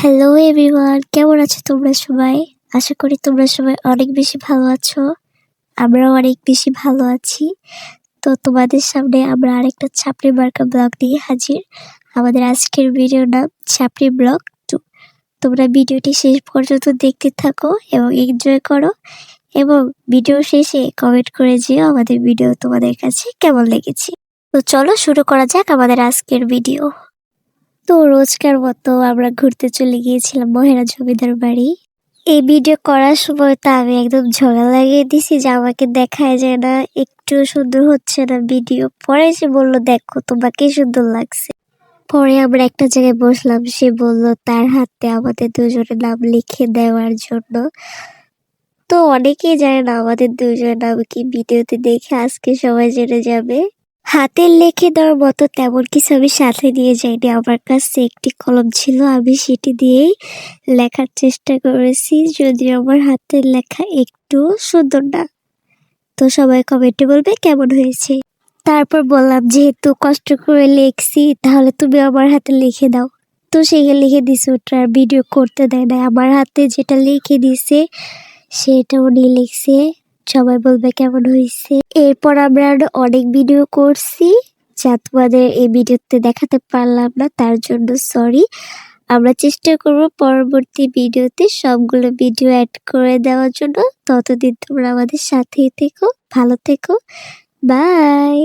Hello everyone, কেমন আছো তোমরা সবাই? আশা করি তোমরা সবাই অনেক বেশি ভালো আছো। আমরাও অনেক বেশি ভালো আছি। তো তোমাদের সামনে আমরা আরেকটা ছাপড়ি মার্কা ব্লগ নিয়ে হাজির। আমাদের আজকের ভিডিওর নাম ছাপড়ি ব্লগ 2। তোমরা ভিডিওটি শেষ পর্যন্ত দেখতে থাকো এবং এনজয় করো, এবং ভিডিও শেষে কমেন্ট করে যেও আমাদের ভিডিও তোমাদের কাছে কেমন লেগেছে। তো চলো শুরু করা যাক আমাদের আজকের ভিডিও। তো রোজকার মতো আমরা ঘুরতে চলে গিয়েছিলাম মহেরা জমিদার বাড়ি। এই ভিডিও করার সময় তো আমি একদম ঝগড়া লাগিয়ে দিছি যে আমাকে দেখায় যায় না, একটু সুন্দর হচ্ছে না ভিডিও। পরে সে বলল দেখো তোমাকে সুন্দর লাগছে। পরে আমরা একটা জায়গায় বসলাম, সে বলল তার হাতে আমাদের দুজনের নাম লিখে দেওয়ার জন্য। তো অনেকেই জানে না আমাদের দুজনের নাম কি, ভিডিওতে দেখে আজকে সবাই জেনে যাবে। হাতের লেখে দেওয়ার মতো তেমন কিছু আমি সাথে নিয়ে যাইনি। আমার কাছে একটি কলম ছিল, আমি সেটি দিয়েই লেখার চেষ্টা করেছি, যদিও আমার হাতের লেখা একটু সুন্দর না। তো সবাই কমেন্টে বলবে কেমন হয়েছে। তারপর বললাম যেহেতু কষ্ট করে লিখছি তাহলে তুমি আমার হাতে লিখে দাও। তো সে লিখে দিছে, ওটা আর ভিডিও করতে দেয় না। আমার হাতে যেটা লিখে দিছে সেটা উনি লিখছে, সবাই বলবে কেমন হয়েছে। এরপর আমরা অনেক ভিডিও করছি, যা তোমাদের এই ভিডিওতে দেখাতে পারলাম না, তার জন্য সরি। আমরা চেষ্টা করব পরবর্তী ভিডিওতে সবগুলো ভিডিও অ্যাড করে দেওয়ার জন্য। ততদিন তোমরা আমাদের সাথেই থেকো, ভালো থেকো, বাই।